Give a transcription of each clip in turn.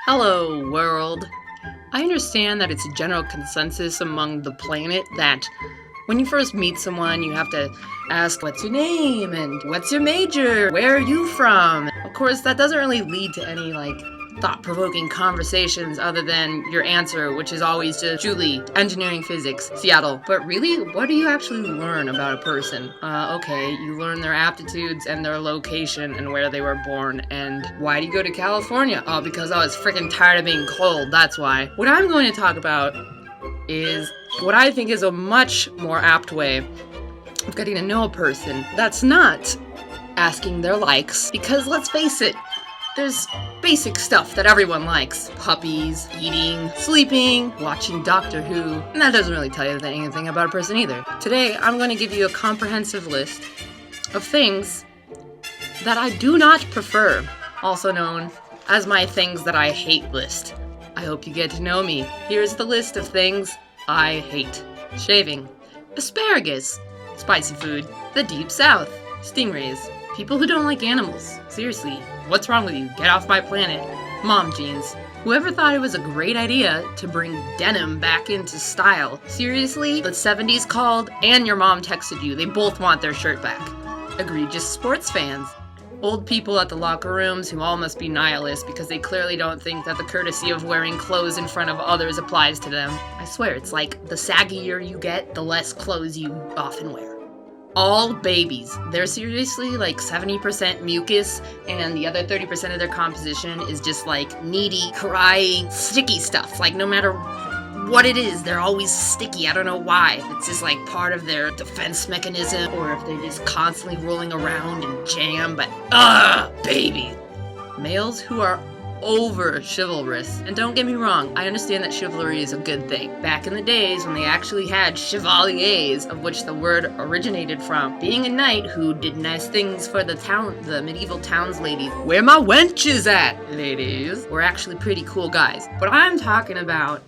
Hello, world. I understand that it's a general consensus among the planet that when you first meet someone, you have to ask, what's your name? And what's your major? Where are you from? Of course, that doesn't really lead to any, thought-provoking conversations other than your answer, which is always just Julie, engineering physics, Seattle. But really, what do you actually learn about a person? Okay, you learn their aptitudes and their location and where they were born. And why do you go to California? Oh, because I was freaking tired of being cold, that's why. What I'm going to talk about is what I think is a much more apt way of getting to know a person. That's not asking their likes, because let's face it, there's basic stuff that everyone likes. Puppies, eating, sleeping, watching Doctor Who, and that doesn't really tell you anything about a person either. Today, I'm going to give you a comprehensive list of things that I do not prefer, also known as my things that I hate list. I hope you get to know me. Here's the list of things I hate. Shaving, asparagus, spicy food, the deep south, stingrays, people who don't like animals. Seriously, what's wrong with you? Get off my planet. Mom jeans. Whoever thought it was a great idea to bring denim back into style? Seriously? The 70s called and your mom texted you. They both want their shirt back. Egregious sports fans. Old people at the locker rooms who all must be nihilists because they clearly don't think that the courtesy of wearing clothes in front of others applies to them. I swear, it's like the saggier you get, the less clothes you often wear. All babies. They're seriously like 70% mucus, and the other 30% of their composition is just like needy, crying, sticky stuff. Like no matter what it is, they're always sticky. I don't know why. If it's just like part of their defense mechanism, or if they're just constantly rolling around in jam, but baby. Males who are over chivalrous. And don't get me wrong, I understand that chivalry is a good thing. Back in the days when they actually had chevaliers, of which the word originated from, being a knight who did nice things for the medieval townsladies. Where my wenches at, ladies? Were actually pretty cool guys. But I'm talking about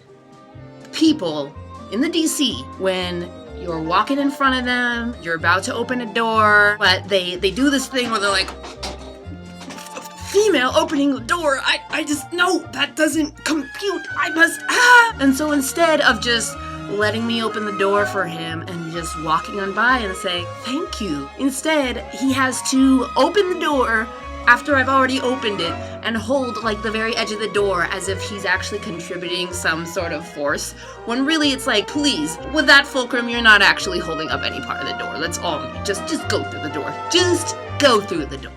people in the DC when you're walking in front of them, you're about to open a door, but they do this thing where they're like, female opening the door, I just, no, that doesn't compute, I must, And so instead of just letting me open the door for him and just walking on by and say, thank you, instead, he has to open the door after I've already opened it and hold like the very edge of the door as if he's actually contributing some sort of force, when really it's like, please, with that fulcrum, you're not actually holding up any part of the door. Let's all just go through the door. Just go through the door.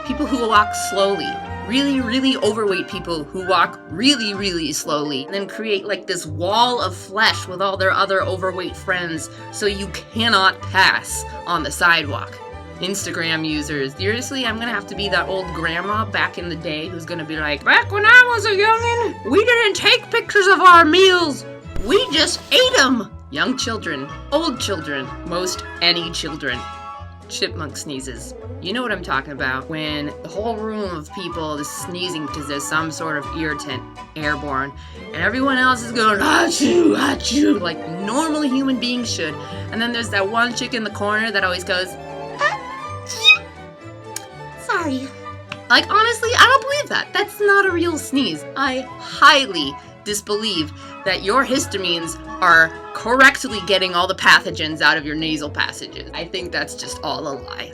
People who walk slowly. Really, really overweight people who walk really, really slowly and then create like this wall of flesh with all their other overweight friends so you cannot pass on the sidewalk. Instagram users. Seriously, I'm gonna have to be that old grandma back in the day who's gonna be like, back when I was a youngin', we didn't take pictures of our meals. We just ate them. Young children, old children, most any children. Chipmunk sneezes. You know what I'm talking about. When the whole room of people is sneezing because there's some sort of irritant airborne, and everyone else is going, achoo, achoo, like normal human beings should. And then there's that one chick in the corner that always goes, sorry. Like, honestly, I don't believe that. That's not a real sneeze. I highly disbelieve that your histamines are correctly getting all the pathogens out of your nasal passages. I think that's just all a lie.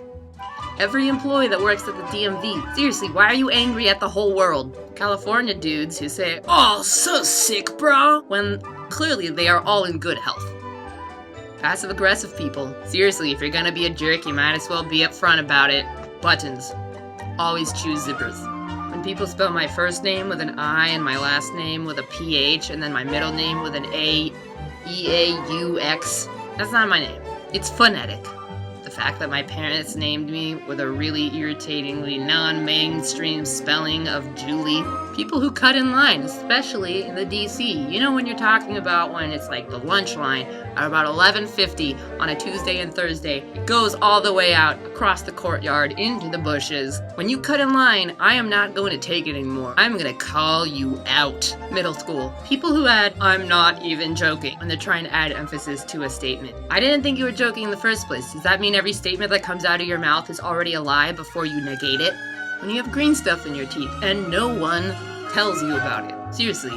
Every employee that works at the DMV, seriously, why are you angry at the whole world? California dudes who say, oh, so sick, bro, when clearly they are all in good health. Passive-aggressive people. Seriously, if you're gonna be a jerk, you might as well be upfront about it. Buttons. Always choose zippers. When people spell my first name with an I and my last name with a PH and then my middle name with an A, E-A-U-X, that's not my name. It's phonetic. The fact that my parents named me with a really irritatingly non-mainstream spelling of Julie. People who cut in line, especially in the DC. You know when you're talking about when it's like the lunch line at about 11:50 on a Tuesday and Thursday. It goes all the way out across the courtyard into the bushes. When you cut in line, I am not going to take it anymore. I'm going to call you out. Middle school. People who add, I'm not even joking, when they're trying to add emphasis to a statement. I didn't think you were joking in the first place. Does that mean every statement that comes out of your mouth is already a lie before you negate it? When you have green stuff in your teeth and no one tells you about it? Seriously,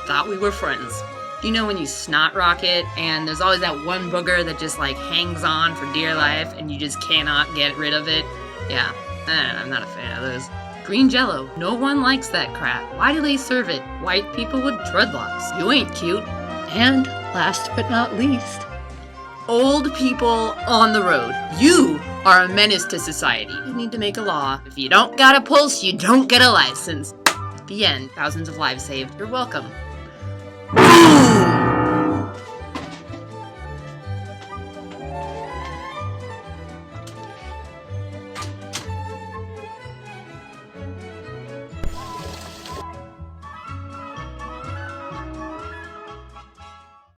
thought we were friends. Do you know when you snot rocket and there's always that one booger that just like hangs on for dear life and you just cannot get rid of it? Yeah, I'm not a fan of those. Green Jello. No one likes that crap. Why do they serve it? White people with dreadlocks. You ain't cute. And last but not least, old people on the road. You are a menace to society. You need to make a law. If you don't got a pulse, you don't get a license. The end. Thousands of lives saved. You're welcome.